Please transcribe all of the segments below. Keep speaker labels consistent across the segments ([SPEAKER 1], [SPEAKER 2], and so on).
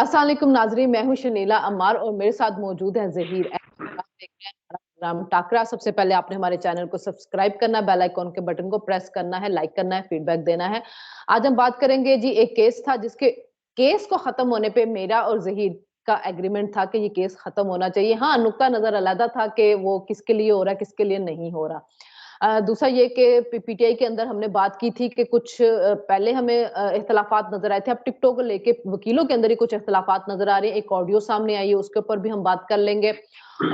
[SPEAKER 1] अस्सलाम वालेकुम नाजरीन, मैं हूं शनीला अम्मार और मेरे साथ मौजूद है ज़हीर। आप देख रहे हैं हमारा प्रोग्राम टाकरा। सबसे पहले आपने हमारे चैनल को सब्सक्राइब करना है, बेल आइकॉन के बटन को प्रेस करना है, लाइक करना है, फीडबैक देना है। आज हम बात करेंगे जी, एक केस था जिसके केस को खत्म होने पे मेरा और ज़हीर का एग्रीमेंट था कि ये केस खत्म होना चाहिए। हाँ, नुक्ता नजर अलग था कि वो किसके लिए हो रहा है, किसके लिए नहीं हो रहा। दूसरा ये कि पीटीआई के अंदर हमने बात की थी कि कुछ पहले हमें इख्तिलाफात नजर आए थे। अब टिकटॉक को लेके वकीलों के अंदर ही कुछ इख्तिलाफात नजर आ रहे हैं। एक ऑडियो सामने आई है, उसके ऊपर भी हम बात कर लेंगे।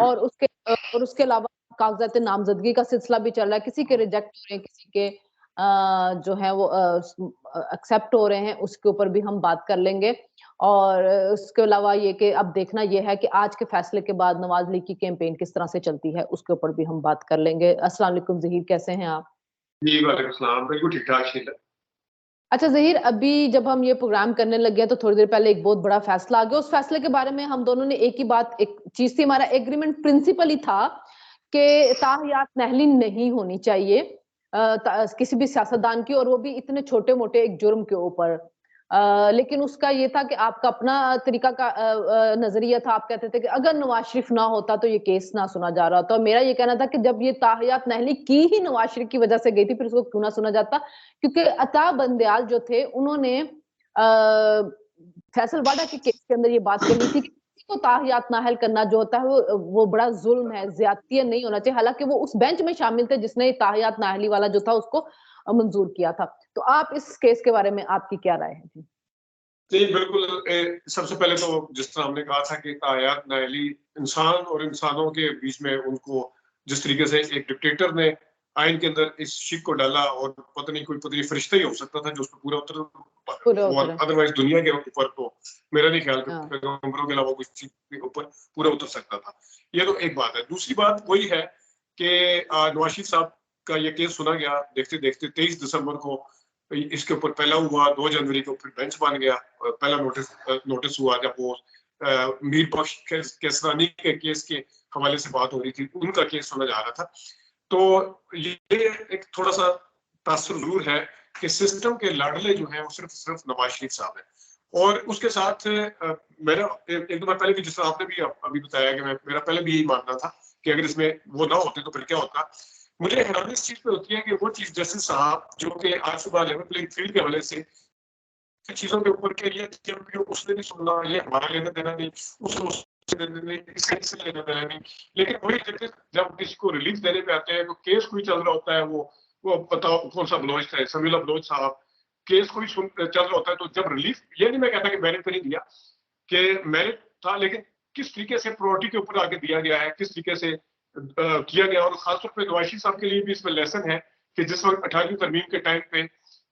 [SPEAKER 1] और उसके अलावा कागजात नामजदगी का सिलसिला भी चल रहा है। किसी के रिजेक्ट हो रहे हैं, किसी के जो है वो एक्सेप्ट हो रहे हैं, उसके ऊपर भी हम बात कर लेंगे। और उसके अलावा ये कि अब देखना ये है कि आज के फैसले के बाद नवाज लीग की कैंपेन किस तरह से चलती है, उसके ऊपर भी हम बात कर लेंगे। अस्सलाम वालेकुम ज़हीर, कैसे हैं आप?
[SPEAKER 2] जी, वालेकुम सलाम। बिल्कुल ठीक-ठाक शीला।
[SPEAKER 1] अच्छा ज़हीर, अभी जब हम ये प्रोग्राम करने लगे हैं तो थोड़ी देर पहले एक बहुत बड़ा फैसला आ गया। उस फैसले के बारे में हम दोनों ने एक ही बात, एक चीज़ थी, हमारा एग्रीमेंट प्रिंसिपल ही था कि ताहयात नहली नहीं होनी चाहिए किसी भी सियासतदान की, और वो भी इतने छोटे-मोटे एक जुर्म के ऊपर। लेकिन उसका ये था कि आपका अपना तरीका का नज़रिया था। आप कहते थे कि अगर नवाज शरीफ ना होता तो ये केस ना सुना जा रहा। तो मेरा ये कहना था कि जब ये ताहयात नहली की ही नवाज शरीफ की वजह से गई थी, फिर उसको क्यों ना सुना जाता? क्योंकि अता बंदयाल जो थे, उन्होंने फैसल वाडा के केस के अंदर ये बात कही थी कि किसी को ताहयात नाअहल करना जो होता है वो बड़ा जुल्म है, ज्यादती नहीं होना चाहिए। हालांकि वो उस बेंच में शामिल थे जिसने ताहयात नाअहली वाला जो था उसको मंजूर किया था। तो आप इस केस के बारे में आपकी क्या राय है जी?
[SPEAKER 2] जी, बिल्कुल सबसे पहले तो जिस तरह हमने कहा था कि ताहयात नाअहली इंसान और इंसानों के बीच में उनको जिस तरीके से एक डिक्टेटर ने आइन के अंदर इस शिक को डाला, और पता नहीं फरिश्ता ही हो सकता था जो उसपे पूरा उतर,
[SPEAKER 1] पूरे
[SPEAKER 2] और
[SPEAKER 1] उतर है।
[SPEAKER 2] अदरवाइज़ दुनिया के ऊपर तो मेरा नहीं ख्याल कि
[SPEAKER 1] हाँ।
[SPEAKER 2] पैगंबरों के अलावा किसी के ऊपर पूरा उतर सकता था। ये तो एक बात है। दूसरी बात वही है कि नवाज शरीफ साहब का ये केस सुना गया देखते-देखते 23 दिसंबर को। इसके ऊपर पहला हुआ 2 जनवरी को, फिर बेंच बन गया। पहला नोटिस हुआ जब वो मीर बख्श केसरानी के केस के हवाले से बात हो रही थी, उनका केस सुना जा रहा था। तो ये एक थोड़ा-सा तासुर ज़रूर है कि सिस्टम के लाडले जो हैं वो सिर्फ नवाज शरीफ साहब हैं। और उसके साथ मेरा एक दो बार पहले भी, जिस तरह आपने भी अभी बताया कि मेरा पहले भी यही मानना था कि अगर इसमें वो ना होते तो फिर क्या होता। मुझे हैरानी इस चीज़ पे होती है कि वो चीफ जस्टिस साहब जो कि आज सुबह लेवल प्लेइंग फील्ड के हवाले से चीज़ों के ऊपर के ये उसने नहीं सुनना, ये हमारा लेना देना नहीं, उससे लेना नहीं, इससे लेना देना नहीं। लेकिन वही जजेस जब किसी को रिलीफ देने पे आते हैं तो केस कोई चल रहा होता है, वो बताओ कौन सा बलोच था, समीला बलोच साहब, केस कोई चल रहा होता है, तो जब रिलीफ, ये नहीं मैं कहता कि मैंने तो नहीं दिया, कि मेरिट था, लेकिन किस तरीके से प्रायोरिटी के ऊपर आगे दिया गया है, किस तरीके से किया गया। और खासतौर पर नवाज शरीफ साहब के लिए भी इसमें लेसन है कि जिस वक्त 18वीं तरमीम के टाइम पे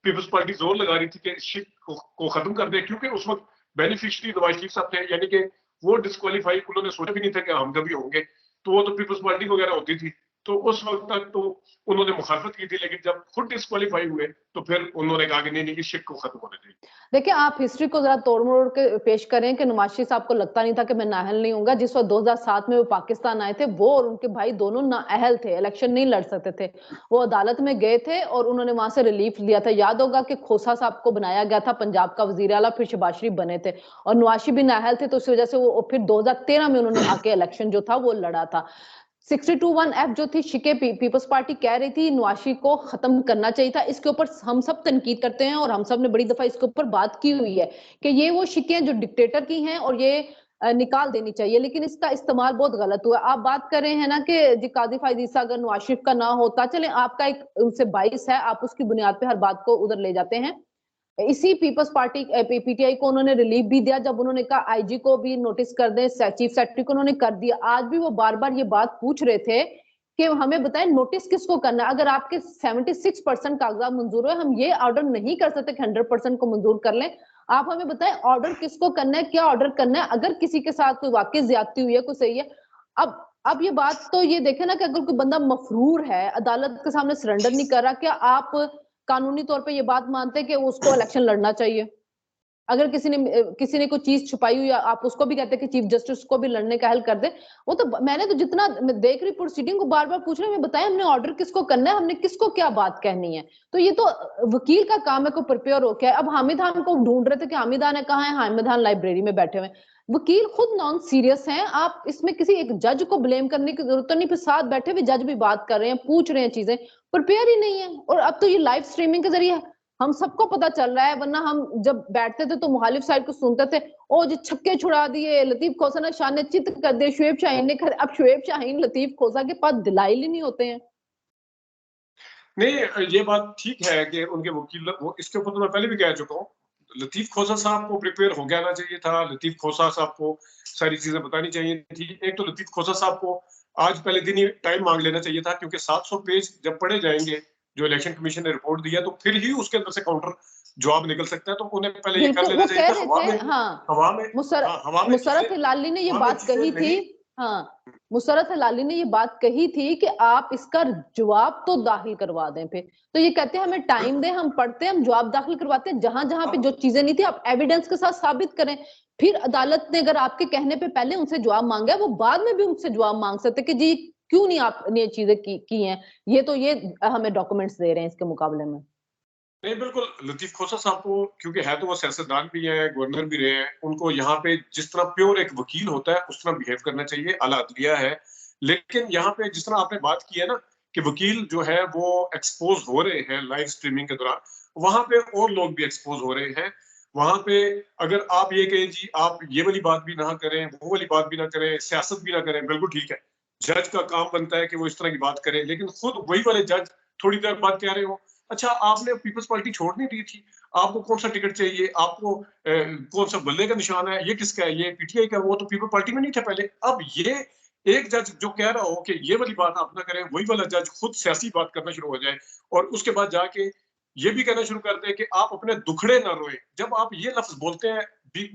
[SPEAKER 2] पीपल्स पार्टी जोर लगा रही थी कि इस शिक को खत्म कर दे, क्योंकि उस वक्त बेनिफिशियरी नवाज शरीफ साहब थे, यानी कि वो डिस्क्वालीफाई उन्होंने सोचा भी नहीं था कि हम कभी होंगे। तो वो तो पीपल्स पार्टी वगैरह होती थी, तो उस वक्त तक तो उन्होंने मुखालफत की थी, लेकिन जब खुद डिस्क्वालीफाई हुए तो फिर उन्होंने कहा कि नहीं नहीं, इस शिक को खत्म होना चाहिए।
[SPEAKER 1] देखिए, आप हिस्ट्री को ज़रा तोड़-मरोड़ के पेश करें कि नवाज़ शरीफ साहब को लगता नहीं था कि मैं नाअहल नहीं होऊँगा। जिस वक़्त 2007 में वो पाकिस्तान आए थे, वो और उनके भाई दोनों नाअहल थे, इलेक्शन नहीं लड़ सकते थे। वो अदालत में गए थे और उन्होंने वहाँ से रिलीफ लिया था। याद होगा कि खोसा साहब को बनाया गया था पंजाब का वज़ीर आला, फिर शहबाज शरीफ बने थे और नवाज़ शरीफ भी नाअहल थे, तो उस वज़ह से वो फिर 2013 में उन्होंने आके इलेक्शन जो था वो लड़ा था। 62(1)(f जो थी, शिके पीपल्स पार्टी कह रही थी नवाज शरीफ को खत्म करना चाहिए था। इसके ऊपर हम सब तनकीद करते हैं और हम सब ने बड़ी दफा इसके ऊपर बात की हुई है कि ये वो शिकें जो डिक्टेटर की हैं और ये निकाल देनी चाहिए, लेकिन इसका इस्तेमाल बहुत गलत हुआ। आप बात कर रहे हैं ना कि जी कादिफ फायजीसा अगर नवाज शरीफ का ना होता, चले आपका एक उनसे बाइस है, आप उसकी बुनियाद पे हर बात को उधर ले जाते हैं। इसी पीपल्स पार्टी पीटीआई को उन्होंने रिलीफ भी दिया जब उन्होंने कहा आईजी को भी नोटिस कर दें, चीफ सेक्रेटरी को उन्होंने कर दिया। आज भी वो बार बार ये बात पूछ रहे थे कि हमें बताएं नोटिस किसको करना है। अगर आपके 76% कागजात मंजूर हुए, हम ये ऑर्डर नहीं कर सकते कि 100% को मंजूर कर लें। आप हमें बताएं ऑर्डर किसको करना है, क्या ऑर्डर करना है, अगर किसी के साथ कोई वाकई ज्यादती हुई है, कोई सही है। अब ये बात तो ये देखे ना कि अगर कोई बंदा मफरूर है, अदालत के सामने सरेंडर नहीं कर रहा, क्या आप कानूनी तौर पे ये बात मानते हैं कि उसको इलेक्शन लड़ना चाहिए? अगर किसी ने कोई चीज छुपाई हुई, आप उसको भी कहते हैं कि चीफ जस्टिस को भी लड़ने का हल कर दे। वो तो मैंने तो जितना देख रही प्रोसीडिंग को बार बार पूछ रहे हैं, बताया हमने ऑर्डर किसको करना है, हमने किसको क्या बात कहनी है। तो ये तो वकील का काम है को प्रिपेयर हो क्या। अब हामिद खान को ढूंढ रहे थे कि हामिद खान है, कहाँ है हामिद खान, लाइब्रेरी में बैठे हुए। वकील खुद नॉन सीरियस हैं, आप इसमें किसी एक जज को ब्लेम करने की जरूरत नहीं। फिर साथ बैठे हुए जज भी बात कर रहे हैं, पूछ रहे हैं चीजें, प्रिपेयर ही नहीं है। और अब तो ये लाइव स्ट्रीमिंग के जरिए हम सबको पता चल रहा है, वरना हम जब बैठते थे तो मुखालिफ साइड को सुनते थे, ओ जी छक्के छुड़ा दिए, लतीफ खोसा ने शान ने चित कर दिए, शुएब शाहीन ने कर। अब शुएब शाहीन लतीफ खोसा के पास दलाइल ही नहीं होते हैं।
[SPEAKER 2] नहीं, ये बात ठीक है कि उनके वकील, वो इसके ऊपर तो मैं पहले भी कह चुका हूँ, लतीफ खोसा साहब को प्रिपेयर हो गया ना चाहिए था। लतीफ खोसा साहब को सारी चीजें बतानी चाहिए थी। एक तो लतीफ खोसा साहब को आज पहले दिन ही टाइम मांग लेना चाहिए था, क्योंकि 700 पेज जब पढ़े जाएंगे जो इलेक्शन कमीशन ने रिपोर्ट दिया, तो फिर ही उसके अंदर से काउंटर जवाब निकल सकता है। तो उन्हें पहले ये कर
[SPEAKER 1] बिल्कुल,
[SPEAKER 2] लेना
[SPEAKER 1] वो
[SPEAKER 2] चाहिए
[SPEAKER 1] कह
[SPEAKER 2] था।
[SPEAKER 1] रहे थे, हाँ,
[SPEAKER 2] हवा में
[SPEAKER 1] मुशर्रफ हिलाली ने ये बात कही थी। हाँ, मुशर्रफ हिलाली ने ये बात कही थी कि आप इसका जवाब तो दाखिल करवा दें। फिर तो ये कहते हैं हमें टाइम दें, हम पढ़ते हैं, हम जवाब दाखिल करवाते हैं, जहां जहां पे जो चीजें नहीं थी आप एविडेंस के साथ साबित करें। फिर अदालत ने अगर आपके कहने पे पहले उनसे जवाब मांगा है, वो बाद में भी उनसे जवाब मांग सकते कि जी क्यों नहीं आपने ये चीजें की हैं, ये हमें डॉक्यूमेंट्स दे रहे हैं इसके मुकाबले में।
[SPEAKER 2] नहीं, बिल्कुल, लतीफ खोसा साहब को, क्योंकि है तो वो सियासतदान भी है, गवर्नर भी रहे हैं, उनको यहाँ पे जिस तरह प्योर एक वकील होता है उस तरह बिहेव करना चाहिए। आला अदलिया है, लेकिन यहाँ पे जिस तरह आपने बात की है ना कि वकील जो है वो एक्सपोज हो रहे हैं लाइव स्ट्रीमिंग के दौरान, वहां पे और लोग भी एक्सपोज हो रहे हैं। वहां पे अगर आप ये कहें जी आप ये वाली बात भी ना करें, वो वाली बात भी ना करें, सियासत भी ना करें, बिल्कुल ठीक है, जज का काम बनता है कि वो इस तरह की बात करे, लेकिन खुद वही वाले जज थोड़ी देर बाद कह रहे हो अच्छा आपने पीपल्स पार्टी छोड़ नहीं दी थी, आपको कौन सा टिकट चाहिए, आपको कौन सा बल्ले का निशान है, ये किसका है, ये पीटीआई का, वो तो पीपल पार्टी में नहीं था पहले। अब ये एक जज जो कह रहा हो कि ये वाली बात आप ना करें, वही वाला जज खुद सियासी बात करना शुरू हो जाए और उसके बाद जाके ये भी कहना शुरू कर दे कि आप अपने दुखड़े ना रोए। जब आप ये लफ्ज बोलते हैं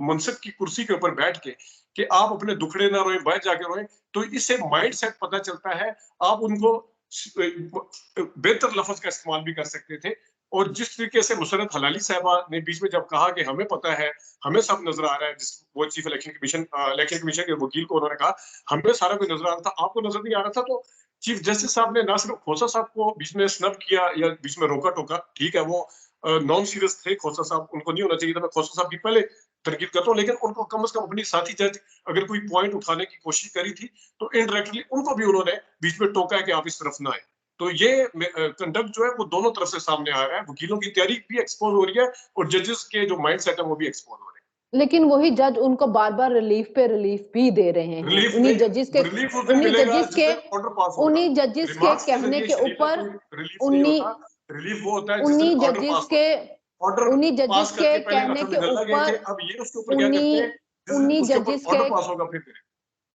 [SPEAKER 2] मनसब की कुर्सी के ऊपर बैठ के कि आप अपने दुखड़े ना रोए, बाहर जाके रोए, तो इससे माइंड सेट पता चलता है। आप उनको बेहतर लफ्ज का इस्तेमाल भी कर सकते थे। और जिस तरीके से मुशर्रफ हलाली साहबा ने बीच में जब कहा कि हमें पता है, हमें सब नजर आ रहा है, जिस वो चीफ इलेक्शन कमीशन के वकील को उन्होंने कहा हमें सारा कुछ नजर आ रहा था, आपको नजर नहीं आ रहा था। तो चीफ जस्टिस साहब ने ना सिर्फ खोसा साहब को बीच में स्नब किया या बीच में रोका टोका, ठीक है वो नॉन सीरियस थे खोसा साहब, उनको नहीं होना चाहिए था, मैं खोसा साहब की पहले तनकीद करता हूँ, लेकिन उनको कम से कम अपनी साथी जज अगर कोई पॉइंट उठाने की कोशिश करी थी तो इनडायरेक्टली उनको भी उन्होंने बीच में टोका है कि आप इस तरफ ना आए। तो ये कंडक्ट जो है वो दोनों तरफ से सामने आ रहा है, वकीलों की तैयारी भी एक्सपोज हो रही है और जजेस के जो माइंड सेट है वो भी एक्सपोज हो रहे हैं।
[SPEAKER 1] लेकिन वही जज उनको बार बार रिलीफ पे रिलीफ भी दे रहे हैं।
[SPEAKER 2] रिलीफ
[SPEAKER 1] उन्हीं
[SPEAKER 2] नहीं,
[SPEAKER 1] जजेस के
[SPEAKER 2] रिलीफ उस दिन मिलेगा जिस दिन ऑर्डर पास होगा।
[SPEAKER 1] उन्हीं जजेस के
[SPEAKER 2] रिमार्क्स के
[SPEAKER 1] कहने
[SPEAKER 2] जरिए
[SPEAKER 1] के
[SPEAKER 2] शरीयत
[SPEAKER 1] ऊपर
[SPEAKER 2] कोई रिलीफ नहीं
[SPEAKER 1] उन्हीं
[SPEAKER 2] होता। रिलीफ वो होता है जिस दिन
[SPEAKER 1] उन्हीं
[SPEAKER 2] ऑर्डर
[SPEAKER 1] जजेस
[SPEAKER 2] पास
[SPEAKER 1] के
[SPEAKER 2] होगा। ऑर्डर
[SPEAKER 1] उन्हीं जजेस
[SPEAKER 2] पास
[SPEAKER 1] के
[SPEAKER 2] करके पहले
[SPEAKER 1] कहने
[SPEAKER 2] असल
[SPEAKER 1] के
[SPEAKER 2] में डर गए थे,
[SPEAKER 1] ऊपर
[SPEAKER 2] अब ये उसके ऊपर क्या
[SPEAKER 1] उन्हीं
[SPEAKER 2] करते हैं जिस दिन
[SPEAKER 1] उन्हीं
[SPEAKER 2] उसके
[SPEAKER 1] जजेस
[SPEAKER 2] ऊपर
[SPEAKER 1] के
[SPEAKER 2] ऑर्डर पास होगा फिर करें।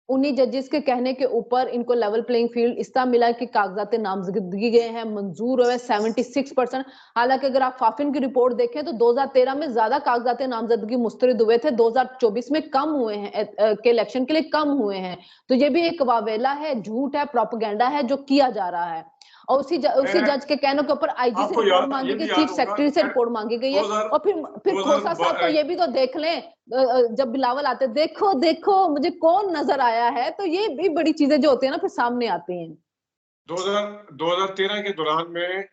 [SPEAKER 1] उन्हीं जजेस के कहने के ऊपर इनको लेवल प्लेइंग फील्ड इस तरह मिला कि कागजात नामजदगी गए हैं, मंजूर हुए 76%। हालांकि अगर आप फाफिन की रिपोर्ट देखें तो 2013 में ज्यादा कागजात नामजदगी मुस्तरद हुए थे, 2024 में कम हुए हैं, के इलेक्शन के लिए कम हुए हैं। तो ये भी एक वावेला है, झूठ है, प्रोपेगेंडा है जो किया जा रहा है। और उसी जज के कहने के ऊपर आईजी से
[SPEAKER 2] आपको
[SPEAKER 1] रिपोर्ट
[SPEAKER 2] याद
[SPEAKER 1] मांगी
[SPEAKER 2] ये
[SPEAKER 1] गई,
[SPEAKER 2] भी
[SPEAKER 1] चीफ
[SPEAKER 2] याद होगा
[SPEAKER 1] सेक्रेटरी से रिपोर्ट मांगी गई है। और फिर खोसा साहब तो ये भी तो देख लें, जब बिलावल आते देखो देखो मुझे कौन नजर आया है, तो ये भी बड़ी चीजें जो होती है ना फिर सामने आती हैं।
[SPEAKER 2] 2013 के दौरान में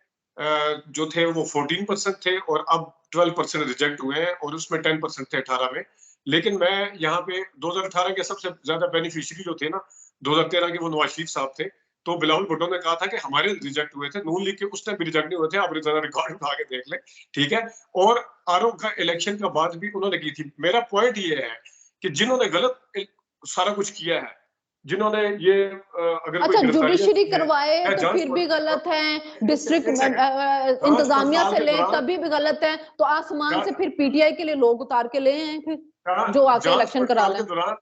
[SPEAKER 2] जो थे वो 14% थे और अब 12% रिजेक्ट हुए हैं और उसमें 10% थे 18 में। लेकिन मैं यहाँ पे 2018 के सबसे ज्यादा बेनिफिशियरी जो थे ना 2013 के, वो नवाज शरीफ साहब थे। तो बिलावल भुट्टो ने कहा था कि हमारे रिजेक्ट हुए थे, नून लीग के उस टाइम भी रिजेक्ट नहीं हुए थे, आप जरा रिकॉर्ड उठा के देख लें, ठीक है। और आरोप का इलेक्शन का बात भी उन्होंने की थी। मेरा पॉइंट ये है कि जिन्होंने गलत सारा कुछ किया है, जिन्होंने ये अगर
[SPEAKER 1] अच्छा,
[SPEAKER 2] कोई
[SPEAKER 1] जुडिशरी
[SPEAKER 2] गिरफ्तारियां
[SPEAKER 1] करवाए
[SPEAKER 2] या
[SPEAKER 1] तो
[SPEAKER 2] जांच
[SPEAKER 1] फिर भी गलत है, डिस्ट्रिक्ट
[SPEAKER 2] जांच
[SPEAKER 1] इंतजामिया
[SPEAKER 2] पड़ताल
[SPEAKER 1] से
[SPEAKER 2] के
[SPEAKER 1] ले
[SPEAKER 2] दौरान
[SPEAKER 1] तभी भी गलत है, तो आसमान से फिर पीटीआई के लिए लोग उतार के ले आए फिर जो आके
[SPEAKER 2] जांच
[SPEAKER 1] इलेक्शन करा
[SPEAKER 2] पड़ताल
[SPEAKER 1] लें।
[SPEAKER 2] के दौरान,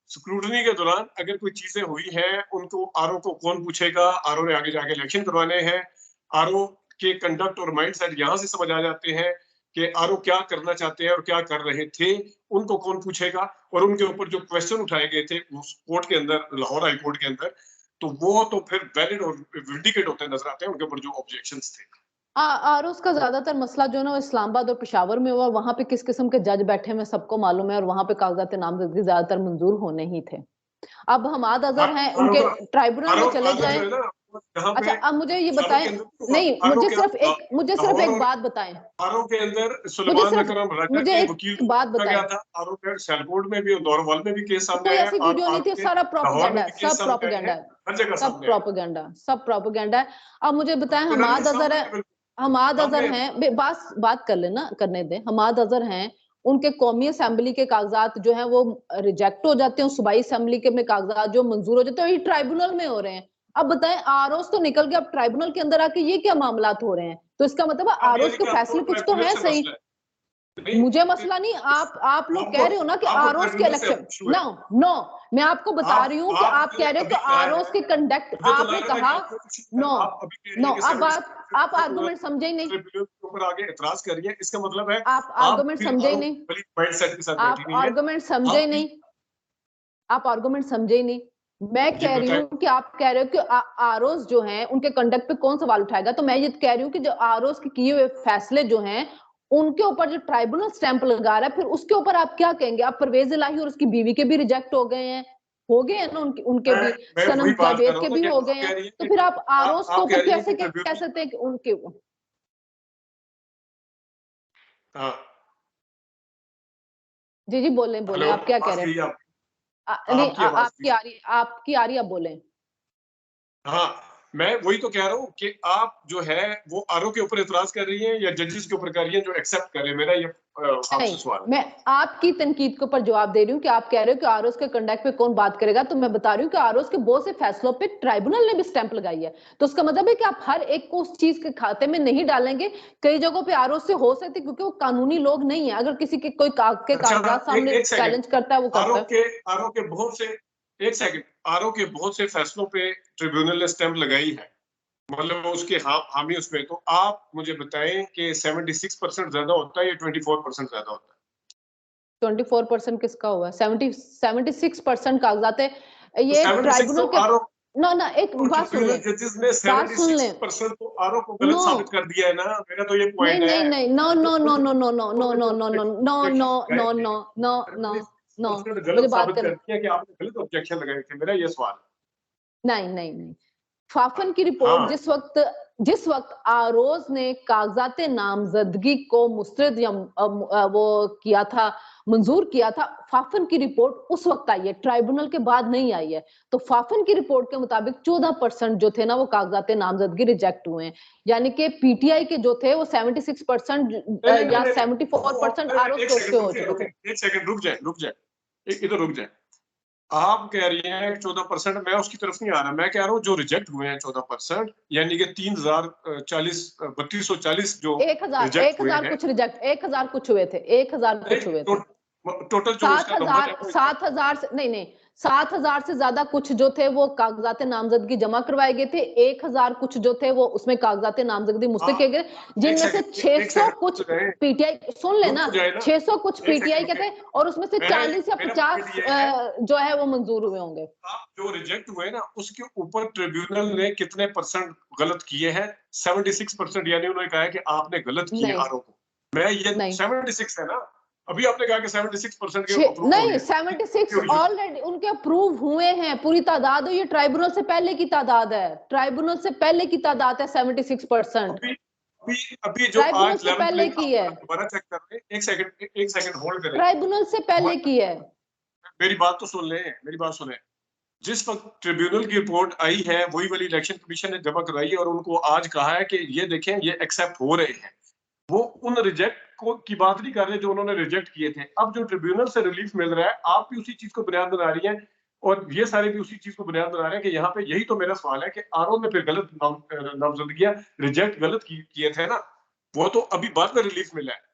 [SPEAKER 2] स्क्रूटनी के दौरान अगर कोई चीजें हुई हैं, उनको आरओ को कौन पूछेगा, आरओ ने आगे जाके इलेक्शन करवाने हैं। आरओ के कंडक्ट और माइंड सेट यहाँ से समझ आ जाते हैं कि आरओ क्या करना चाहते हैं और क्या कर रहे थे, उनको कौन पूछेगा। और उनके ऊपर जो क्वेश्चन उठाए गए थे उस कोर्ट के अंदर, लाहौर हाई कोर्ट के अंदर, तो वो तो फिर वैलिड और विंडिकेट होते नजर आते हैं उनके ऊपर जो ऑब्जेक्शंस थे।
[SPEAKER 1] आरोस का ज्यादातर मसला जो है ना वो इस्लामाबाद और पेशावर में हुआ, वहां पे किस किस्म के जज बैठे हुए सबको मालूम है, और वहां पे कागजात नामजदगी ज्यादातर मंजूर होने ही थे। अब हमाद अजहर हैं, उनके ट्राइब्यूनल में चले
[SPEAKER 2] आरोप
[SPEAKER 1] जाएं।
[SPEAKER 2] जो है ना, जहाँ
[SPEAKER 1] अच्छा,
[SPEAKER 2] पे
[SPEAKER 1] अब मुझे ये
[SPEAKER 2] सारों
[SPEAKER 1] बताएं,
[SPEAKER 2] के अंदर
[SPEAKER 1] नहीं
[SPEAKER 2] आरोप
[SPEAKER 1] मुझे सिर्फ
[SPEAKER 2] लाहौर
[SPEAKER 1] एक
[SPEAKER 2] और
[SPEAKER 1] बात बताएं,
[SPEAKER 2] आरोप के अंदर
[SPEAKER 1] मुझे
[SPEAKER 2] सुलेमान
[SPEAKER 1] सिर्फ
[SPEAKER 2] अकरम राजा
[SPEAKER 1] मुझे
[SPEAKER 2] के
[SPEAKER 1] एक
[SPEAKER 2] वकील
[SPEAKER 1] बात
[SPEAKER 2] का
[SPEAKER 1] बताएं।
[SPEAKER 2] गया था। आरोप है सियालकोट में भी और दौरावाल में भी केस सामने
[SPEAKER 1] कोई
[SPEAKER 2] आया
[SPEAKER 1] ऐसी
[SPEAKER 2] और
[SPEAKER 1] वीडियो नहीं
[SPEAKER 2] आरोप
[SPEAKER 1] थी,
[SPEAKER 2] के
[SPEAKER 1] सारा
[SPEAKER 2] लाहौर
[SPEAKER 1] प्रोपेगेंडा
[SPEAKER 2] में
[SPEAKER 1] है,
[SPEAKER 2] भी केस
[SPEAKER 1] सब
[SPEAKER 2] सामने आए
[SPEAKER 1] प्रोपेगेंडा
[SPEAKER 2] हैं,
[SPEAKER 1] है,
[SPEAKER 2] हर जगह
[SPEAKER 1] सब
[SPEAKER 2] सामने आए हैं।
[SPEAKER 1] प्रोपेगेंडा, सब प्रोपेगेंडा है। अब मुझे बताएं,
[SPEAKER 2] उन्होंने
[SPEAKER 1] हमाद अजहर
[SPEAKER 2] सामने
[SPEAKER 1] है, हमाद अजहर
[SPEAKER 2] सामने
[SPEAKER 1] हैं, बात कर लेना, करने दें। हमाद अजहर हैं, उनके कौमी असेंबली के कागजात जो हैं वो रिजेक्ट हो जाते हैं, सूबाई असेंबली के में कागजात जो मंजूर हो जाते हैं, ये ट्राइब्यूनल में हो रहे हैं। अब बताएं, आरोस तो निकल गया, अब ट्राइब्यूनल के अंदर आके ये क्या मामलात हो रहे हैं? तो इसका मतलब है
[SPEAKER 2] अब
[SPEAKER 1] आरोस
[SPEAKER 2] यानी
[SPEAKER 1] के
[SPEAKER 2] कि आपको
[SPEAKER 1] फैसले कुछ तो
[SPEAKER 2] ट्राइब्यूनल
[SPEAKER 1] है
[SPEAKER 2] से
[SPEAKER 1] सही।
[SPEAKER 2] मसला है नहीं?
[SPEAKER 1] मुझे मसला नहीं, आप लोग
[SPEAKER 2] आपको
[SPEAKER 1] कह रहे हो ना कि
[SPEAKER 2] आपको
[SPEAKER 1] आरओस के
[SPEAKER 2] ट्राइब्यूनल से
[SPEAKER 1] इलेक्शन,
[SPEAKER 2] इशू है।
[SPEAKER 1] नो नो, मैं आपको बता रही हूँ कि आप
[SPEAKER 2] आपने
[SPEAKER 1] कह रहे हो
[SPEAKER 2] अभी
[SPEAKER 1] कि
[SPEAKER 2] कहा
[SPEAKER 1] आरओस
[SPEAKER 2] है,
[SPEAKER 1] के कंडक्ट,
[SPEAKER 2] मुझे तो
[SPEAKER 1] आपने
[SPEAKER 2] लग रहा है कि
[SPEAKER 1] कहा
[SPEAKER 2] आपको कुछ है,
[SPEAKER 1] नो
[SPEAKER 2] आप अभी कह रही
[SPEAKER 1] नो।
[SPEAKER 2] है कि
[SPEAKER 1] अब
[SPEAKER 2] 76
[SPEAKER 1] आप आर्गुमेंट समझे ही नहीं,
[SPEAKER 2] ट्रिब्यूनल के ऊपर आगे एतराज कर रही है, इसका मतलब है
[SPEAKER 1] आप
[SPEAKER 2] आप
[SPEAKER 1] आर्गुमेंट
[SPEAKER 2] फिर
[SPEAKER 1] समझे ही
[SPEAKER 2] आरोप
[SPEAKER 1] नहीं,
[SPEAKER 2] वाली माइंडसेट के साथ बैठी
[SPEAKER 1] आप
[SPEAKER 2] हुई है।
[SPEAKER 1] आर्गुमेंट समझे ही
[SPEAKER 2] आप भी
[SPEAKER 1] नहीं, आप आर्गुमेंट समझे ही नहीं। मैं
[SPEAKER 2] जी
[SPEAKER 1] कह रही
[SPEAKER 2] बताएं।
[SPEAKER 1] हूँ कि आप कह रहे हो कि आरओस जो हैं उनके कंडक्ट पे कौन सवाल उठाएगा, तो मैं ये कह रही हूँ कि जो आरओस के किए हुए फैसले जो हैं उनके ऊपर जो ट्राइब्यूनल स्टैंप लगा रहा है, फिर उसके ऊपर आप क्या कहेंगे? आप परवेज इलाही और उसकी बीवी के भी रिजेक्ट हो गए हैं ना, उनके भी,
[SPEAKER 2] मैं वही
[SPEAKER 1] सनम
[SPEAKER 2] बात कर
[SPEAKER 1] जावेद
[SPEAKER 2] रहा
[SPEAKER 1] के
[SPEAKER 2] हूँ ना
[SPEAKER 1] भी
[SPEAKER 2] कि
[SPEAKER 1] हो
[SPEAKER 2] आप
[SPEAKER 1] गए
[SPEAKER 2] कह
[SPEAKER 1] हैं,
[SPEAKER 2] रही है
[SPEAKER 1] तो
[SPEAKER 2] कि
[SPEAKER 1] फिर आप आरओस के
[SPEAKER 2] आप कह
[SPEAKER 1] ऊपर
[SPEAKER 2] रही है
[SPEAKER 1] कैसे
[SPEAKER 2] कि
[SPEAKER 1] कह
[SPEAKER 2] ट्रिब्यूनल,
[SPEAKER 1] सकते हैं कि उनके।
[SPEAKER 2] हाँ
[SPEAKER 1] जी जी, बोले बोले,
[SPEAKER 2] हेलो,
[SPEAKER 1] आप क्या कह
[SPEAKER 2] आवाज
[SPEAKER 1] रहे हैं?
[SPEAKER 2] गई आप,
[SPEAKER 1] नहीं,
[SPEAKER 2] आपकी आवाज
[SPEAKER 1] आपकी
[SPEAKER 2] गई।
[SPEAKER 1] आ रही, आपकी आ रही, आप बोले।
[SPEAKER 2] हाँ, मैं वही तो कह रहा हूँ कि आप जो है वो आरोप के ऊपर एतराज कर रही हैं या जजेस के ऊपर कर रही हैं जो एक्सेप्ट कर रहे हैं, मेरा ये
[SPEAKER 1] नहीं,
[SPEAKER 2] आपसे सवाल है।
[SPEAKER 1] मैं आपकी तनकीद के ऊपर जवाब दे रही हूँ कि आप कह रहे हो कि आरओस के कंडक्ट पे कौन बात करेगा, तो मैं बता रही हूँ कि आरओस के बहुत से फैसलों पे ट्राइब्यूनल ने भी स्टैंप लगाई है, तो उसका मतलब है कि आप हर एक को उस चीज के खाते में नहीं डालेंगे। कई जगहों पे आरओस से हो सकती, क्योंकि वो कानूनी लोग नहीं है, अगर किसी के कोई
[SPEAKER 2] अच्छा,
[SPEAKER 1] कागजात सामने
[SPEAKER 2] एक सेकंड,
[SPEAKER 1] चैलेंज करता है वो करता है।
[SPEAKER 2] आरोप के बहुत से, एक सेकंड, आरोप के बहुत से फैसलों पे ट्रिब्यूनल ने स्टैंप लगाई है, मतलब वो उसके हामी उसमें, तो आप मुझे बताएं कि 76% ज्यादा होता है या 24% ज्यादा होता है?
[SPEAKER 1] 24% किसका हुआ? 76% कागजात है
[SPEAKER 2] तो
[SPEAKER 1] ये
[SPEAKER 2] 76 तो
[SPEAKER 1] ट्राइब्यूनल के।
[SPEAKER 2] आरोप,
[SPEAKER 1] ना ना, एक
[SPEAKER 2] और
[SPEAKER 1] बात सुन
[SPEAKER 2] ट्रिब्यूनल
[SPEAKER 1] लें,
[SPEAKER 2] जजेस ने
[SPEAKER 1] बात सुन लें।
[SPEAKER 2] 76% तो आरोप को गलत
[SPEAKER 1] नो,
[SPEAKER 2] साबित कर दिया है ना, मेरा तो ये
[SPEAKER 1] नहीं
[SPEAKER 2] पॉइंट
[SPEAKER 1] नहीं
[SPEAKER 2] है।
[SPEAKER 1] नहीं, नो
[SPEAKER 2] तो
[SPEAKER 1] नो नो
[SPEAKER 2] उन
[SPEAKER 1] no no no no no
[SPEAKER 2] जो
[SPEAKER 1] no no no
[SPEAKER 2] objection
[SPEAKER 1] no
[SPEAKER 2] लगाए
[SPEAKER 1] नो
[SPEAKER 2] थे,
[SPEAKER 1] नो नो नो
[SPEAKER 2] 76%
[SPEAKER 1] मुझे
[SPEAKER 2] गलत
[SPEAKER 1] बात
[SPEAKER 2] साबित
[SPEAKER 1] कर,
[SPEAKER 2] कर दिया कि आपने गलत ऑब्जेक्शन लगाए थे, मेरा ये सवाल है।
[SPEAKER 1] नहीं नहीं नहीं, फाफन की रिपोर्ट
[SPEAKER 2] हाँ,
[SPEAKER 1] जिस वक्त आरोज ने कागजात नामजदगी को मुस्तरद या वो किया था, मंजूर किया था, फाफन की रिपोर्ट उस वक्त आई है, ट्राइब्यूनल के बाद नहीं आई है। तो फाफन की रिपोर्ट के मुताबिक 14% जो थे ना वो कागजात नामजदगी रिजेक्ट हुए हैं, यानी कि पीटीआई के जो थे वो 76%
[SPEAKER 2] नहीं नहीं
[SPEAKER 1] या
[SPEAKER 2] नहीं,
[SPEAKER 1] 74% आरोज
[SPEAKER 2] एक
[SPEAKER 1] के उसके
[SPEAKER 2] सेकंड
[SPEAKER 1] हो
[SPEAKER 2] रुक जाए,
[SPEAKER 1] चुके थे।
[SPEAKER 2] एक सेकंड रुक जाए, इधर रुक जाए। आप कह रही हैं 14%, मैं उसकी तरफ नहीं आ रहा, मैं कह रहा हूँ जो रिजेक्ट हुए हैं 14%, यानी कि 3040 3240 जो रिजेक्ट हुए हैं,
[SPEAKER 1] कुछ रिजेक्ट, 1000 कुछ हुए थे, 1000 कुछ हुए थे।
[SPEAKER 2] टोटल जो उसका नंबर है वो
[SPEAKER 1] 7,000 से नहीं, 7,000 से ज्यादा कुछ जो थे वो कागजात नामजदगी जमा करवाए गए थे, 1,000 कुछ जो थे वो उसमें कागजात नामजदगी मुस्तक किए गए, जिनमें से
[SPEAKER 2] एक
[SPEAKER 1] 600
[SPEAKER 2] सेकंड
[SPEAKER 1] कुछ
[SPEAKER 2] रुक जाए,
[SPEAKER 1] पीटीआई, सुन लेना,
[SPEAKER 2] रुक जाए ना,
[SPEAKER 1] 600 कुछ
[SPEAKER 2] एक सेकंड
[SPEAKER 1] पीटीआई के
[SPEAKER 2] रुके।
[SPEAKER 1] थे, और उसमें से
[SPEAKER 2] मैंने
[SPEAKER 1] 40 या
[SPEAKER 2] मेरा पॉइंट
[SPEAKER 1] 50
[SPEAKER 2] ये है,
[SPEAKER 1] जो है वो मंजूर हुए होंगे।
[SPEAKER 2] आप जो रिजेक्ट हुए ना उसके ऊपर ट्रिब्यूनल ने कितने परसेंट गलत किए हैं? 76%, यानी उन्होंने कहा है कि आपने गलत किए
[SPEAKER 1] नहीं
[SPEAKER 2] आरोप। मैं ये
[SPEAKER 1] नहीं,
[SPEAKER 2] 76 है ना, अभी आपने कहा कि 76% के अप्रूव हो
[SPEAKER 1] नहीं,
[SPEAKER 2] गए,
[SPEAKER 1] 76 ऑलरेडी उनके अप्रूव हुए हैं, पूरी तादाद है, ये ट्राइब्यूनल से पहले की तादाद है, ट्राइब्यूनल से पहले की तादाद है 76%,
[SPEAKER 2] अभी अभी अभी जो
[SPEAKER 1] ट्राइब्यूनल
[SPEAKER 2] आज
[SPEAKER 1] से
[SPEAKER 2] 11
[SPEAKER 1] पहले
[SPEAKER 2] तारीख
[SPEAKER 1] की
[SPEAKER 2] आप
[SPEAKER 1] है,
[SPEAKER 2] दोबारा चेक कर रहे हैं, एक सेकंड होल्ड करें,
[SPEAKER 1] ट्राइब्यूनल से पहले की है।
[SPEAKER 2] मेरी बात तो सुन लें, मेरी बात सुने। जिस वक्त ट्रिब्यूनल की रिपोर्ट आई है वही वाली इलेक्शन कमीशन ने जमा करवाई है और उनको आज कहा है कि ये देखें ये एक्सेप्ट हो रहे हैं, वो उन रिजेक्ट को की बात नहीं कर रहे जो उन्होंने रिजेक्ट किए थे। अब जो ट्रिब्यूनल से रिलीफ मिल रहा है, आप भी उसी चीज को बुनियाद बना रही हैं और ये सारे भी उसी चीज को बुनियाद बना रहे हैं कि यहाँ पे यही तो मेरा सवाल है कि आरओ ने फिर गलत नामजदगियां रिजेक्ट गलत किए थे ना, वो तो अभी बाद में रिलीफ मिला है,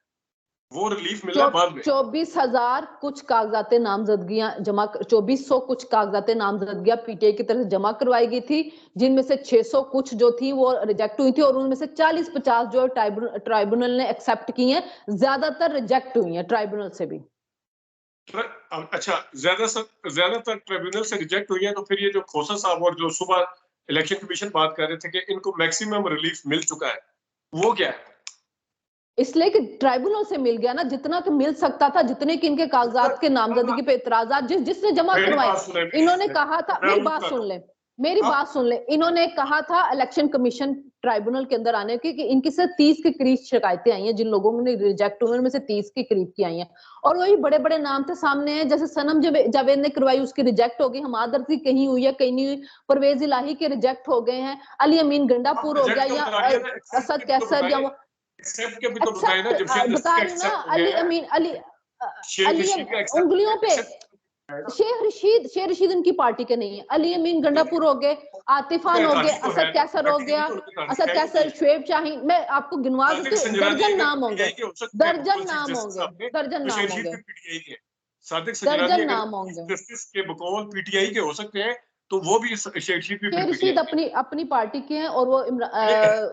[SPEAKER 2] वो रिलीफ मिला है बाद में।
[SPEAKER 1] 24,000 कुछ कागजात नामजदगियां जमा, 2400 कुछ कागजात नामजदगियां पीटीआई की तरफ से जमा करवाई गई थी, जिनमें से 600 कुछ जो थी वो रिजेक्ट हुई थी, और उनमें से 40-50 जो ट्राइब्यूनल ने एक्सेप्ट की हैं, ज्यादातर रिजेक्ट हुई हैं ट्राइब्यूनल से भी।
[SPEAKER 2] अच्छा, ज्यादातर ट्रिब्यूनल से रिजेक्ट हुई है, तो फिर ये जो खोसा साहब और जो सुबह इलेक्शन कमीशन बात कर रहे थे कि इनको मैक्सिमम रिलीफ मिल चुका है, वो क्या है?
[SPEAKER 1] इसलिए कि ट्राइब्यूनल से मिल गया ना, जितना कि मिल सकता था, जितने कि इनके कागजात के नामजदगी पे इतराजात जिसने जमा करवाए। इन्होंने कहा था, मेरी बात सुन ले, मेरी बात सुन ले, इन्होंने कहा था इलेक्शन कमीशन ट्राइब्यूनल के अंदर आने की कि इनकी से 30 के करीब शिकायतें आई हैं, जिन लोगों ने रिजेक्ट हुए उनमें से 30 के करीब की आई हैं, और वही बड़े बड़े नाम थे सामने हैं, जैसे सनम जावेद ने करवाई, उसकी रिजेक्ट हो गई, हमादर की कहीं हुई है कहीं नहीं हुई, परवेज इलाही के रिजेक्ट हो गए हैं, अली अमीन गंडापुर हो गया, या असद कैसर, या
[SPEAKER 2] एक्सेप्ट के भी तो बताए ना, जब
[SPEAKER 1] बता रही ना, अली अमीन अली उंगलियों पे शेर रशीद उनकी पार्टी के नहीं है, अली अमीन गंडापुर हो गए, आतिफान हो गए, असद कैसर हो गया, असद कैसर, शुएब शाहीन, मैं आपको गिनवा दूं कि दर्जन नाम होंगे, दर्जन नाम होंगे, दर्जन नाम होंगे, दर्जन नाम होंगे।
[SPEAKER 2] जस्टिस के बकौल पीटीआई के हो सकते हैं, तो वो भी शेर
[SPEAKER 1] रशीद अपनी पार्टी के हैं, और वो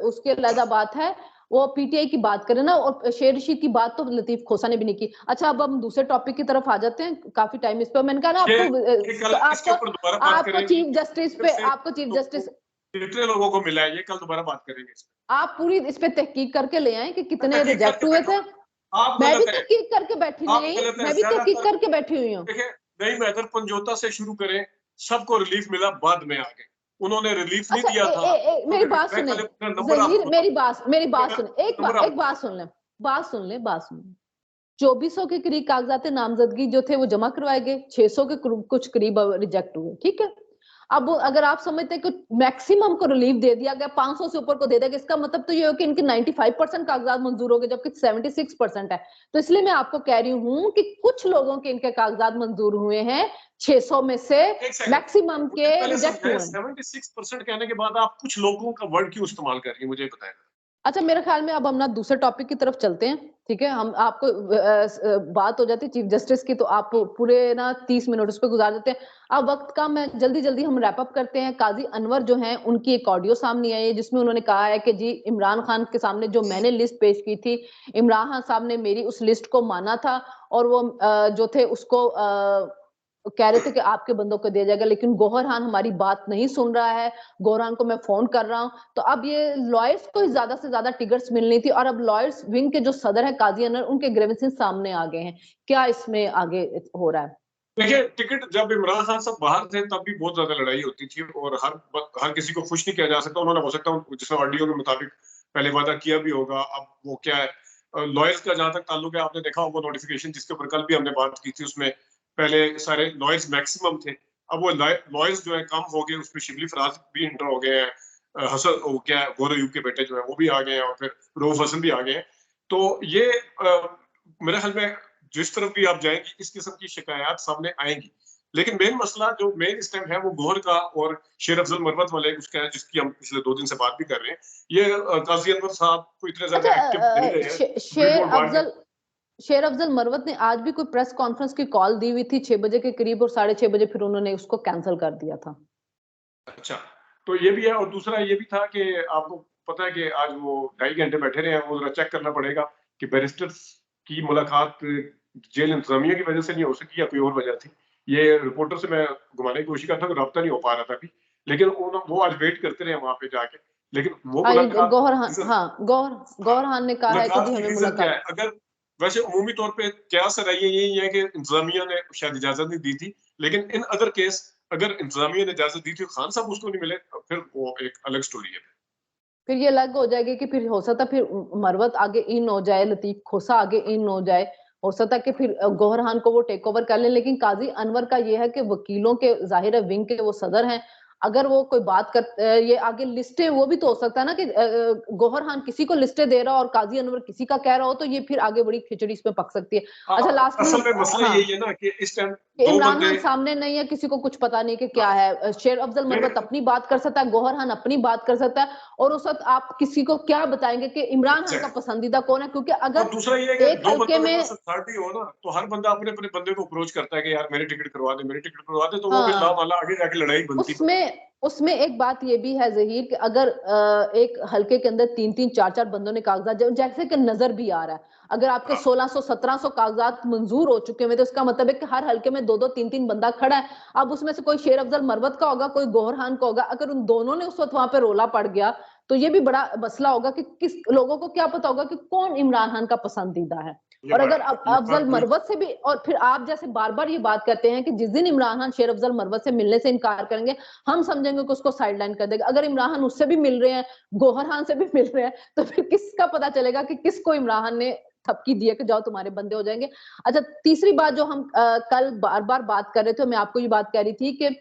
[SPEAKER 1] उसके अलग बात है, वो पीटीआई की बात करें ना, और शेर रशीद की बात तो लतीफ खोसा ने भी नहीं की। अच्छा, अब हम दूसरे टॉपिक की तरफ आ जाते हैं, काफी टाइम इस पर मैंने कहा ना आपको चीफ जस्टिस पे, आपको चीफ जस्टिस
[SPEAKER 2] कितने लोगों को मिला है, ये कल दोबारा बात करेंगे।
[SPEAKER 1] आप पूरी इस पे तहकीक करके ले आए कि कितने रिजेक्ट हुए थे। मैं भी तहकीक करके बैठी हुई हूँ, मैं भी तहकीक करके बैठी हुई हूँ।
[SPEAKER 2] नहीं, मैं अगर पंजोता से शुरू करें, सबको रिलीफ मिला, बाद में आगे उन्होंने रिलीफ नहीं दिया था।
[SPEAKER 1] मेरी बात सुने जहीर, मेरी बात सुने, एक बात सुन ले, बात सुन ले 2400 के करीब कागजात नामजदगी जो थे वो जमा करवाए गए, 600 के कुछ करीब रिजेक्ट हुए, ठीक है। अब अगर आप समझते हैं कि मैक्सिमम को रिलीफ दे दिया गया, 500 से ऊपर को दे दिया गया, इसका मतलब तो ये हो कि इनके 95% कागजात मंजूर हो गए, जबकि 76% है। तो इसलिए मैं आपको कह रही हूँ कि कुछ लोगों के इनके कागजात मंजूर हुए हैं, 600 में से मैक्सिमम के रिजेक्ट हुए।
[SPEAKER 2] 76% कहने के बाद आप कुछ लोगों का वर्ड क्यों इस्तेमाल कर रही है, मुझे बताएं।
[SPEAKER 1] अच्छा, मेरे ख्याल में अब हम ना दूसरे टॉपिक की तरफ चलते हैं, ठीक है। हम आपको बात हो जाती है चीफ जस्टिस की, तो आप पूरे ना 30 मिनट उस पर गुजार देते हैं। अब वक्त का मैं जल्दी हम रैप अप करते हैं। काजी अनवर जो हैं, उनकी एक ऑडियो सामने आई है जिसमें उन्होंने कहा है कि जी इमरान खान के सामने जो मैंने लिस्ट पेश की थी, इमरान खान साहब ने मेरी उस लिस्ट को माना था, और वो जो थे उसको कह रहे थे कि आपके बंदों को दिया जाएगा, लेकिन गौहर खान हमारी बात नहीं सुन रहा है, गौहर खान को मैं फोन कर रहा हूं। तो अब ये लॉयर्स को ज्यादा से ज्यादा टिकट्स मिलनी थी, और अब लॉयर्स विंग के जो सदर है काजी अनवर, उनके ग्रीवेंसेस सामने आ गए हैं। क्या इसमें आगे हो रहा है?
[SPEAKER 2] देखिए, टिकट जब इमरान खान साहब बाहर थे तब भी बहुत ज्यादा लड़ाई होती थी, और हर किसी को खुश नहीं किया जा सकता। उन्होंने हो सकता है जिसने ऑडियो के मुताबिक पहले वादा किया भी होगा, अब वो क्या है, लॉयर्स का जहां तक ताल्लुक है, आपने देखा होगा नोटिफिकेशन जिसके ऊपर कल भी हमने बात की थी, उसमें पहले सारे लॉयर्स मैक्सिमम थे, अब वो लॉयर्स जो है कम हो गए, उसमें शिबली फराज भी इंटर हो गए हैं, हसन वो क्या है गौरव यूब के बेटे जो है वो भी आ गए हैं, और फिर रऊफ हसन भी आ गए हैं। तो ये मेरे ख्याल में जिस तरफ भी आप जाएंगे इस किस्म की शिकायत सामने आएंगी, लेकिन मेन मसला जो मेन इस टाइम है वो गौहर का और शेर अफजल मरवत वाले उसका है, जिसकी हम पिछले 2 दिन से बात भी कर रहे हैं। ये काजी अनवर साहब को इतने ज्यादा एक्टिव नहीं रहे हैं।
[SPEAKER 1] शेर अफजल मरवत ने आज भी कोई प्रेस कॉन्फ्रेंस की कॉल दी हुई थी 6 बजे के करीब, और 6:30 बजे फिर उन्होंने उसको कैंसिल कर दिया था।
[SPEAKER 2] अच्छा, तो ये भी है, और दूसरा ये भी था कि आपको पता है कि आज वो 2.5 घंटे बैठे रहे हैं, वो जरा चेक करना पड़ेगा कि बैरिस्टर्स की मुलाकात जेल इंतजामिया की वजह से नहीं हो सकी या कोई और वजह थी। ये रिपोर्टर से मैं घुमाने की कोशिश करता हूँ, रब्ता नहीं हो पा रहा था अभी, लेकिन वो आज वेट करते रहे वहां पे जाके, लेकिन वो
[SPEAKER 1] गौहर खान ने कहा है कि जी हमें मुलाकात,
[SPEAKER 2] अगर वैसे उमूमी तौर पे क्या सराइयां यही है कि इंतजामिया ने शायद इजाजत नहीं दी थी, लेकिन इन अदर केस अगर इंतजामिया ने इजाजत दी थी, खान साहब उसको नहीं मिले, फिर वो एक अलग स्टोरी है।
[SPEAKER 1] फिर ये अलग हो जाएगी कि फिर हो सकता फिर मरवत आगे इन हो जाए, लतीफ खोसा आगे इन हो जाए, हो सकता कि फिर गौहर खान को वो टेक ओवर कर ले। लेकिन काजी अनवर का ये है कि वकीलों के जाहिर है विंग के वो सदर हैं, अगर वो कोई बात कर ये आगे लिस्टें, वो भी तो हो सकता है ना कि गौहर खान किसी को लिस्टें दे रहा हो और काजी अनवर किसी का कह रहा हो, तो ये फिर आगे बड़ी खिचड़ी इसमें पक सकती है। अच्छा, लास्ट
[SPEAKER 2] में असल में मसला यही है ना कि इस टाइम
[SPEAKER 1] इमरान खान सामने नहीं है, किसी को कुछ पता नहीं कि क्या है। शेर अफजल मरवत अपनी बात कर सकता है, गौहर खान अपनी बात कर सकता है, और उस वक्त आप किसी को क्या बताएंगे कि इमरान खान का पसंदीदा कौन है? क्योंकि अगर
[SPEAKER 2] दूसरा ये है कि एक हल्के में अथॉरिटी हो ना, तो हर बंदा अपने अपने बंदे को अप्रोच करता है कि यार मेरी टिकट करवा दे, मेरी टिकट करवा दे, तो वो फिर लावाला आगे जाके लड़ाई बनती।
[SPEAKER 1] उसमें एक बात ये भी है जहीर कि अगर एक हल्के के अंदर 3-3, 4-4 बंदों ने कागजात, जैसे कि नजर भी आ रहा है, अगर आपके 1600, 1700 कागजात मंजूर हो चुके हैं, तो इसका मतलब है कि हर हल्के में 2-2, 3-3 बंदा खड़ा है। अब उसमें से कोई शेर अफजल मरवत का होगा, कोई गौहर खान का होगा। अगर उन दोनों ने उस वक्त वहां पे रोला पड़ गया, तो ये भी बड़ा मसला होगा कि किस लोगों को क्या पता होगा कि कौन इमरान खान का पसंदीदा है। और अगर अफजल मरवत से भी, और फिर आप जैसे बार बार ये बात कहते हैं कि जिस दिन इमरान खान शेर अफजल मरवत से मिलने से इनकार करेंगे हम समझेंगे कि उसको साइडलाइन कर देगा। अगर इमरान खान उससे भी मिल रहे हैं, गौहर खान से भी मिल रहे हैं, तो फिर किसका पता चलेगा कि किसको इमरान खान ने थपकी दी है कि जाओ तुम्हारे बंदे हो जाएंगे। अच्छा, तीसरी बात जो हम कल बार बार बात कर रहे थे, मैं आपको ये बात कह रही थी कि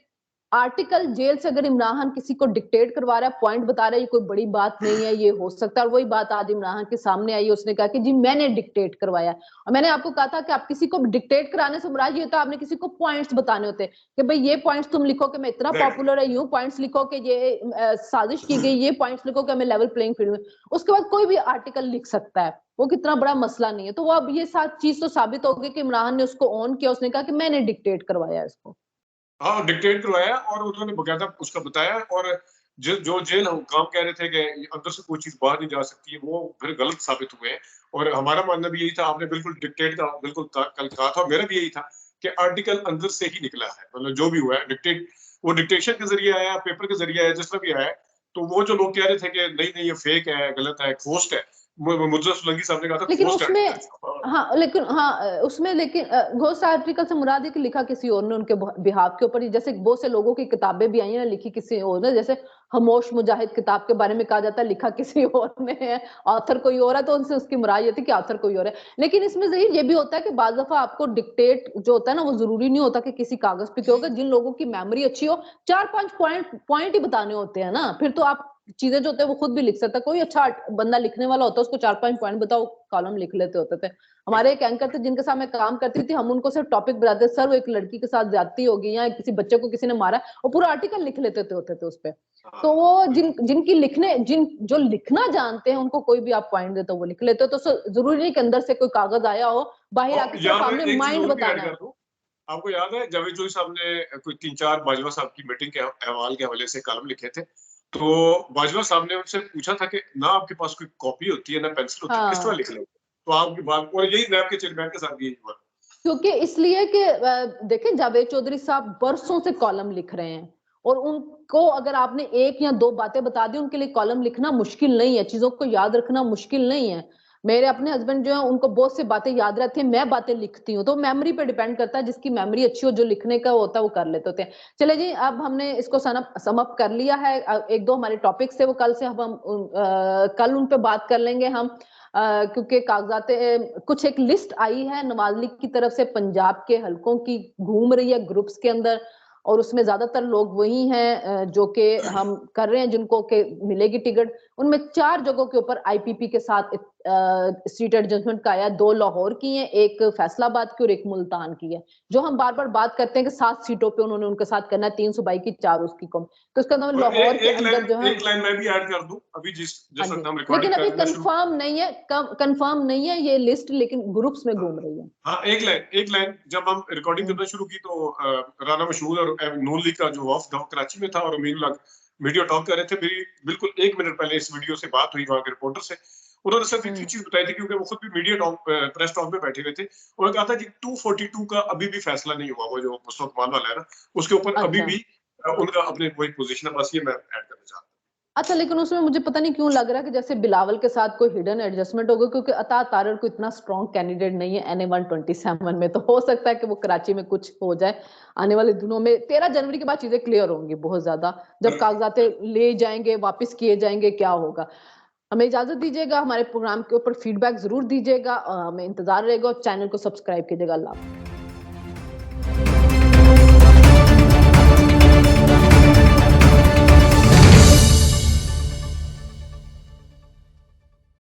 [SPEAKER 1] आर्टिकल जेल से अगर इमरान खान किसी को डिक्टेट करवा रहा है, पॉइंट बता रहा है, ये कोई बड़ी बात नहीं है, ये हो सकता है। और वही बात आज इमरान खान के सामने आई, उसने कहा कि जी मैंने डिक्टेट करवाया। और मैंने आपको कहा था कि आप किसी को डिक्टेट कराने से मुराद ये होता है आपने किसी को पॉइंट्स बताने होते कि भाई ये पॉइंट्स तुम लिखो कि मैं इतना पॉपुलर है, यूं पॉइंट्स लिखो कि ये साजिश की गई, ये पॉइंट्स लिखो कि हमें लेवल प्लेइंग फील्ड में। उसके बाद कोई भी आर्टिकल लिख सकता है, वो कितना बड़ा मसला नहीं है। तो वो अब ये चीज तो साबित हो गई कि इमरान खान ने उसको ऑन किया, उसने कहा कि मैंने डिक्टेट करवाया इसको।
[SPEAKER 2] हाँ, डिक्टेट करवाया और उन्होंने बकायदा उसका बताया। और जो जेल हम काम कह रहे थे कि अंदर से कोई चीज बाहर नहीं जा सकती, वो फिर गलत साबित हुए हैं। और हमारा मानना भी यही था, आपने बिल्कुल डिक्टेट का बिल्कुल कल कहा था, और मेरा भी यही था कि आर्टिकल अंदर से ही निकला है। मतलब जो भी हुआ है डिक्टेट, वो डिक्टेशन के जरिए आया, पेपर के जरिए आया, जिस तरह भी आया। तो वो जो लोग कह रहे थे कि नहीं ये फेक है, गलत है, खोस्ट है, मुज्जर सुलंगी साहब ने कहा था
[SPEAKER 1] लेकिन
[SPEAKER 2] खोस्ट
[SPEAKER 1] उसमें
[SPEAKER 2] आर्टिकल।
[SPEAKER 1] उसमें लेकिन घोस्ट आर्टिकल से मुराद है कि लिखा किसी और ने उनके बिहाफ के ऊपर। जैसे बहुत से लोगों की किताबें भी आई हैं लिखी किसी और ने, जैसे खामोश मुजाहिद किताब के बारे में कहा जाता है लिखा किसी और ने है, ऑथर कोई और है, तो उनसे उसकी मुराद ये थी कि ऑथर कोई और है। लेकिन इसमें जहीर ये भी होता है कि बाज़ दफा आपको डिक्टेट जो होता है ना, वो जरूरी नहीं होता कि किसी कागज पे होगा। जिन लोगों की मेमोरी अच्छी हो, 4-5 पॉइंट ही बताने होते हैं ना, फिर तो आप चीजें जो होते हैं वो खुद भी लिख सकता है। कोई अच्छा बंदा लिखने वाला होता है, उसको 4-5 पॉइंट बताओ, कॉलम लिख लेते होते थे। हमारे एक एंकर थे जिनके साथ मैं काम करती थी, हम उनको सिर्फ टॉपिक बताते, सर वो एक लड़की के साथ ज्यादती होगी या किसी बच्चे को किसी ने मारा, और पूरा आर्टिकल लिख लेते होते थे उस पे। तो वो जिनकी जो लिखना जानते हैं उनको कोई भी आप पॉइंट देते हो वो लिख लेते हो। तो जरूरी नहीं कि अंदर से कोई कागज आया हो, बाहर आके सिर्फ आपने माइंड बताना है।
[SPEAKER 2] आपको याद है जावेद जोई साहब ने कोई 3-4 बाजवा साहब की मीटिंग के अहवाल के हवाले से कॉलम लिखे थे। तो बाजवा साहब ने उनसे पूछा था कि ना आपके पास कोई कॉपी होती है ना पेंसिल होती है, किस तरह लिख लेते? तो आपकी बात, और यही नैब के चेयरमैन के साथ भी यही हुआ।
[SPEAKER 1] क्योंकि इसलिए कि देखें जावेद चौधरी साहब बरसों से कॉलम लिख रहे हैं, और उनको अगर आपने एक या दो बातें बता दी, उनके लिए कॉलम लिखना मुश्किल नहीं है, चीजों को याद रखना मुश्किल नहीं है। मेरे अपने हस्बैंड जो है उनको बहुत सी बातें याद रहती है, मैं बातें लिखती हूँ, तो मेमोरी पे डिपेंड करता है, जिसकी मेमोरी अच्छी हो, जो लिखने का होता है वो कर लेते होते हैं। चले जी, अब हमने इसको समअप कर लिया है। एक दो हमारे टॉपिक्स थे वो कल से हम कल उन पे बात कर लेंगे हम, क्योंकि कागजात कुछ एक लिस्ट आई है नवाज लीग की तरफ से, पंजाब के हलकों की घूम रही है ग्रुप्स के अंदर, और उसमें ज्यादातर लोग वही हैं जो कि हम कर रहे हैं, जिनको के मिलेगी टिकट। उनमें 4 जगहों के ऊपर आईपीपी के साथ सीट एडजस्टमेंट का आया, 2 लाहौर की हैं, एक फैसलाबाद की और एक मुल्तान की है। जो हम बार बार बात करते हैं कि 7 सीटों पे उन्होंने उनके साथ करना है, 3 सूबाई की 4 उसकी कम, तो इसका मतलब लाहौर के अंदर जो है
[SPEAKER 2] एक लाइन मैं भी ऐड कर दूं अभी जिस वक्त हम
[SPEAKER 1] लेकिन अभी कंफर्म नहीं है, कंफर्म नहीं है ये लिस्ट, लेकिन ग्रुप्स में घूम रही है।
[SPEAKER 2] हाँ, एक लाइन जब हम रिकॉर्डिंग करना शुरू की तो राना मशहूर और नून लीग का जो वफ्द कराची में था और अमीन वीडियो टॉक कर रहे थे। मेरी बिल्कुल 1 मिनट पहले इस वीडियो से बात हुई वहां के रिपोर्टर से। उन्होंने सिर्फ एक चीज बताई थी, क्योंकि वो खुद भी मीडिया टॉक प्रेस टॉक में बैठे हुए थे। उन्होंने कहा था कि 242 का अभी भी फैसला नहीं हुआ, वो जो मुस्तफा कमाल वाला है ना, उसके ऊपर अभी भी उनका अपने वही पोजीशन है। बस ये मैं ऐड करना चाहता हूँ।
[SPEAKER 1] अच्छा, लेकिन उसमें मुझे पता नहीं क्यों लग रहा है कि जैसे बिलावल के साथ कोई हिडन एडजस्टमेंट होगा, क्योंकि अता तारर को इतना स्ट्रॉन्ग कैंडिडेट नहीं है NA 127 में, तो हो सकता है कि वो कराची में कुछ हो जाए आने वाले दिनों में। 13 जनवरी के बाद चीजें क्लियर होंगी बहुत ज्यादा, जब कागजात ले जाएंगे, वापस किए जाएंगे, क्या होगा। हमें इजाजत दीजिएगा, हमारे प्रोग्राम के ऊपर फीडबैक जरूर दीजिएगा, हमें इंतजार रहेगा, और चैनल को सब्सक्राइब कीजिएगा। अल्लाह।